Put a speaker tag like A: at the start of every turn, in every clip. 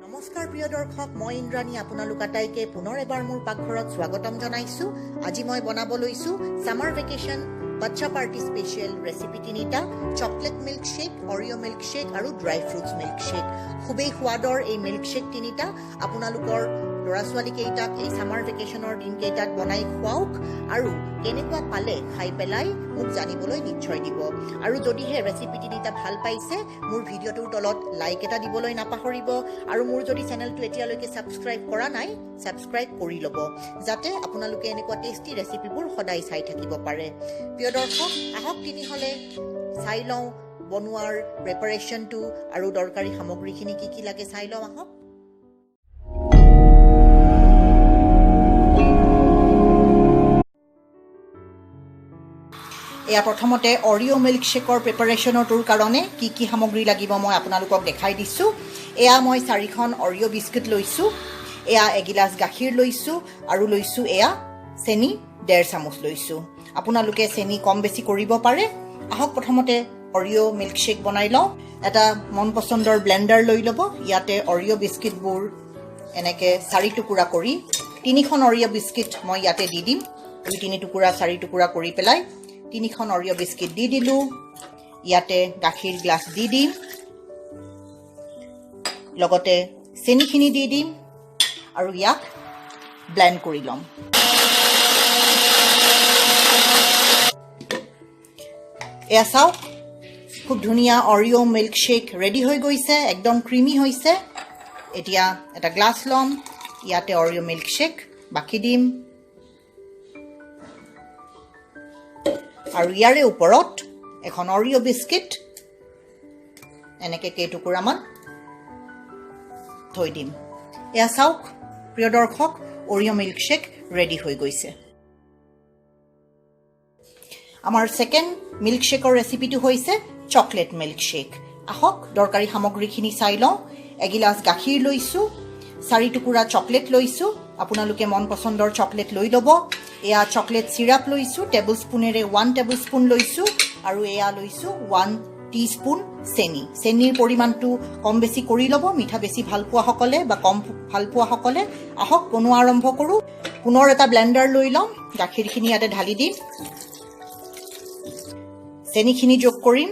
A: নমস্কাৰ প্ৰিয় দৰ্শক, মই ইন্দ্ৰাণী আপোনালোক আটাইকে পুনৰ এবাৰ মোৰ পাকঘৰত স্বাগতম জনাইছো। আজি মই বনাব লৈছো সামাৰ ভেকেশন বাচ্চা পাৰ্টি স্পেচিয়েল ৰেচিপি তিনিটা, চকলেট মিল্কশ্বেক, অৰিঅ' মিল্কশ্বেক আৰু ড্ৰাই ফ্ৰুটছ মিল্কশ্বেক। খুবেই সোৱাদৰ এই মিল্কশ্বেক তিনিটা আপোনালোকৰ ল'ৰা ছোৱালী কেইটাক এই সামাৰ ভেকেশনৰ দিনকেইটাত বনাই খুৱাওক আৰু কেনেকুৱা পালে খাই পেলাই মোক জানিবলৈ নিশ্চয় দিব। আৰু যদিহে ৰেচিপি তিনিটা ভাল পাইছে মোৰ ভিডিঅ'টোৰ তলত লাইক এটা দিবলৈ নাপাহৰিব আৰু মোৰ যদি চেনেলটো এতিয়ালৈকে সাবস্ক্ৰাইব কৰা নাই সাবস্ক্ৰাইব কৰি ল'ব, যাতে আপোনালোকে এনেকুৱা টেষ্টি ৰেচিপিবোৰ সদায় চাই থাকিব পাৰে। প্ৰিয় দৰ্শক, আহক তিনিহলে চাই লওঁ বনোৱাৰ প্ৰিপাৰেশ্যনটো আৰু দৰকাৰী সামগ্ৰীখিনি কি কি লাগে চাই লওঁ আহক। এয়া প্ৰথমতে অৰিঅ' মিল্কশ্বেকৰ প্ৰিপাৰেশ্যনটোৰ কাৰণে কি কি সামগ্ৰী লাগিব মই আপোনালোকক দেখাই দিছোঁ। এয়া মই 4খন অৰিঅ' বিস্কুট লৈছোঁ, এয়া এগিলাচ গাখীৰ লৈছোঁ আৰু লৈছোঁ এয়া চেনি 1.5 চামুচ লৈছোঁ। আপোনালোকে চেনি কম বেছি কৰিব পাৰে। আহক প্ৰথমতে অৰিঅ' মিল্কশ্বেক বনাই লওঁ। এটা মন পচন্দৰ ব্লেণ্ডাৰ লৈ ল'ব। ইয়াতে অৰিঅ' বিস্কিটবোৰ এনেকৈ 4 টুকুৰা কৰি 3খন অৰিঅ' বিস্কিট মই ইয়াতে দি দিম। 2-3 টুকুৰা 4 টুকুৰা কৰি পেলাই 3খন অৰিঅ' বিস্কিট দি দিলোঁ। ইয়াতে গাখীৰ গ্লাছ দি দিম, লগতে চেনিখিনি দি দিম আৰু ইয়াক ব্লেণ্ড কৰি ল'ম। এয়া চাওক, খুব ধুনীয়া অৰিঅ' মিল্কশ্বেক ৰেডি হৈ গৈছে, একদম ক্ৰিমি হৈছে। এতিয়া এটা গ্লাছ ল'ম, ইয়াতে অৰিঅ' মিল্কশ্বেক বাকি দিম আৰু ইয়াৰে ওপৰত এখন অৰিঅ' বিস্কিট এনেকৈ কেইটুকুৰামান থৈ দিম। এয়া চাওক প্ৰিয় দৰ্শক, অৰিঅ' মিল্কশ্বেক ৰেডি হৈ গৈছে। আমাৰ ছেকেণ্ড মিল্কশ্বেকৰ ৰেচিপিটো হৈছে চকলেট মিল্কশ্বেক। আহক দৰকাৰী সামগ্ৰীখিনি চাই লওঁ। এগিলাচ গাখীৰ লৈছোঁ, 4 টুকুৰা চকলেট লৈছোঁ। আপোনালোকে মন পচন্দৰ চকলেট লৈ ল'ব। এয়া চকলেট চিৰাপ লৈছোঁ, টেবুল স্পুনেৰে 1 টেবুল স্পুন লৈছোঁ আৰু এয়া লৈছোঁ 1 টিস্পুন চেনি। চেনিৰ পৰিমাণটো কম বেছি কৰি ল'ব, মিঠা বেছি ভাল পোৱাসকলে বা কম ভাল পোৱাসকলে। আহক বনোৱা আৰম্ভ কৰোঁ। পুনৰ এটা ব্লেণ্ডাৰ লৈ ল'ম, গাখীৰখিনি ইয়াতে ঢালি দিম, চেনিখিনি যোগ কৰিম,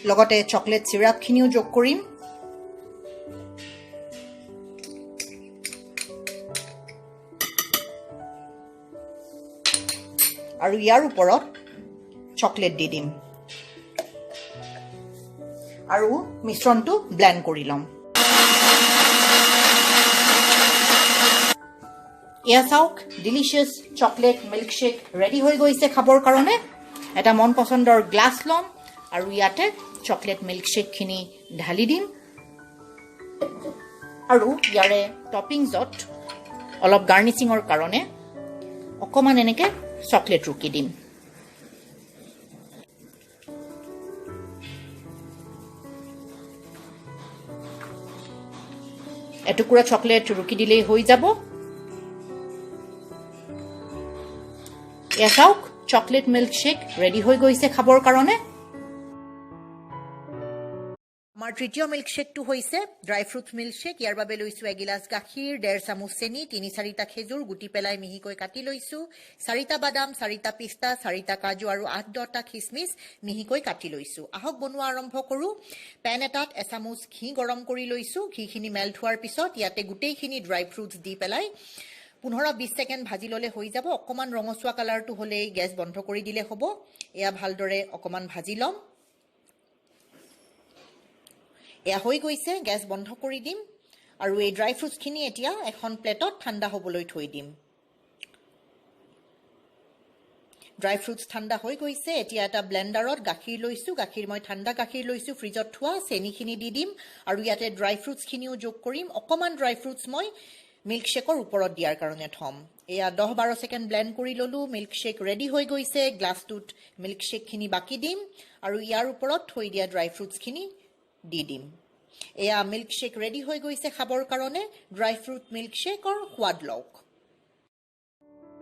A: লগতে চকলেট চিৰাপখিনিও যোগ কৰিম। আৰু ইয়াৰ ওপৰত চকলেট দি দিম আৰু মিশ্ৰণটো ব্লেণ্ড কৰি ল'ম। এয়া চাওক, ডিলিচিয়াছ চকলেট মিল্কশ্বেক ৰেডি হৈ গৈছে খাবৰ কাৰণে। এটা মন পচন্দৰ গ্লাছ ল'ম আৰু ইয়াতে চকলেট মিল্কশ্বেকখিনি ঢালি দিম আৰু ইয়াৰে টপিংছত অলপ গাৰ্নিচিঙৰ কাৰণে অকণমান এনেকৈ চকলেট ৰুকি দিম। এটুকুৰা চকলেট ৰুকি দিলেই হৈ যাব। এয়া চাওক, চকলেট মিল্কশ্বেক ৰেডি হৈ গৈছে খাবৰ কাৰণে। আমাৰ তৃতীয় মিল্কশ্বেকটো হৈছে ড্ৰাই ফ্ৰুট মিল্কশ্বেক। ইয়াৰ বাবে লৈছোঁ এগিলাচ গাখীৰ, 1.5 চামুচ চেনি, 3-4টা খেজুৰ গুটি পেলাই মিহিকৈ কাটি লৈছোঁ, 4টা বাদাম, 4টা পিস্তা, 4টা কাজু আৰু 8-10টা খিচমিচ মিহিকৈ কাটি লৈছোঁ। আহক বনোৱা আৰম্ভ কৰোঁ। পেন এটাত এচামুচ ঘি গৰম কৰি লৈছোঁ। ঘিখিনি মেল্ট হোৱাৰ পিছত ইয়াতে গোটেইখিনি ড্ৰাই ফ্ৰুটছ দি পেলাই 15-20 ছেকেণ্ড ভাজি ল'লে হৈ যাব। অকণমান ৰঙচুৱা কালাৰটো হ'লেই গেছ বন্ধ কৰি দিলে হ'ব। এয়া ভালদৰে অকণমান ভাজি ল'ম। এয়া হৈ গৈছে, গেছ বন্ধ কৰি দিম আৰু এই ড্ৰাই ফ্ৰুটছখিনি এতিয়া এখন প্লেটত ঠাণ্ডা হ'বলৈ থৈ দিম। ড্ৰাই ফ্ৰুটছ ঠাণ্ডা হৈ গৈছে। এতিয়া এটা ব্লেণ্ডাৰত গাখীৰ লৈছোঁ, গাখীৰ মই ঠাণ্ডা গাখীৰ লৈছোঁ, ফ্ৰিজত থোৱা। চেনিখিনি দি দিম আৰু ইয়াতে ড্ৰাই ফ্ৰুটছখিনিও যোগ কৰিম। অকণমান ড্ৰাই ফ্ৰুটছ মই মিল্কশ্বেকৰ ওপৰত দিয়াৰ কাৰণে থ'ম। এয়া 10-12 ছেকেণ্ড ব্লেণ্ড কৰি ল'লোঁ। মিল্কশ্বেক ৰেডি হৈ গৈছে। গ্লাছটোত মিল্কশ্বেকখিনি বাকি দিম আৰু ইয়াৰ ওপৰত থৈ দিয়া ড্ৰাই ফ্ৰুটছখিনি দি দিম। এয়া মিল্কশ্বেক ৰেডি হৈ গৈছে খাবৰ কাৰণে। ড্ৰাই ফ্ৰুট মিল্কশ্বেকৰ সোৱাদ লওক।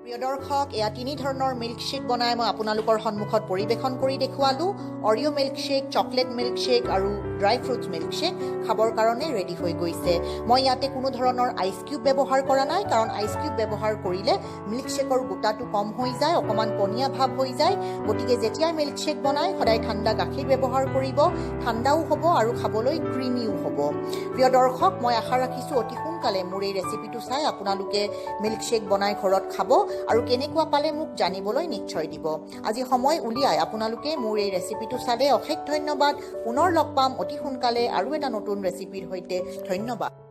A: প্ৰিয় দৰ্শক, এয়া 3 ধৰণৰ মিল্কশ্বেক বনাই মই আপোনালোকৰ সন্মুখত পৰিৱেশন কৰি দেখুৱালোঁ। অৰিঅ' মিল্কশ্বেক, চকলেট মিল্কশ্বেক আৰু ড্ৰাই ফ্ৰুটছ মিল্কশ্বেক খাবৰ কাৰণে ৰেডি হৈ গৈছে। মই ইয়াতে কোনো ধৰণৰ আইচ কিউব ব্যৱহাৰ কৰা নাই, কাৰণ আইচ কিউব ব্যৱহাৰ কৰিলে মিল্কশ্বেকৰ গোটাটো কম হৈ যায়, অকণমান পনীয়া ভাৱ হৈ যায়। গতিকে যেতিয়াই মিল্কশ্বেক বনাই সদায় ঠাণ্ডা গাখীৰ ব্যৱহাৰ কৰিব, ঠাণ্ডাও হ'ব আৰু খাবলৈ ক্ৰিমিও হ'ব। প্ৰিয় দৰ্শক, মই আশা ৰাখিছোঁ অতি সোনকালে মোৰ এই ৰেচিপিটো চাই আপোনালোকে মিল্কশ্বেক বনাই ঘৰত খাব আৰু কেনেকুৱা পালে মোক জানিবলৈ নিশ্চয় দিব। আজি সময় উলিয়াই আপোনালোকে মোৰ এই ৰেচিপিটো চালে অশেষ ধন্যবাদ। পুনৰ লগ পাম অতি সোনকালে আৰু এটা নতুন ৰেচিপিৰ সৈতে। ধন্যবাদ।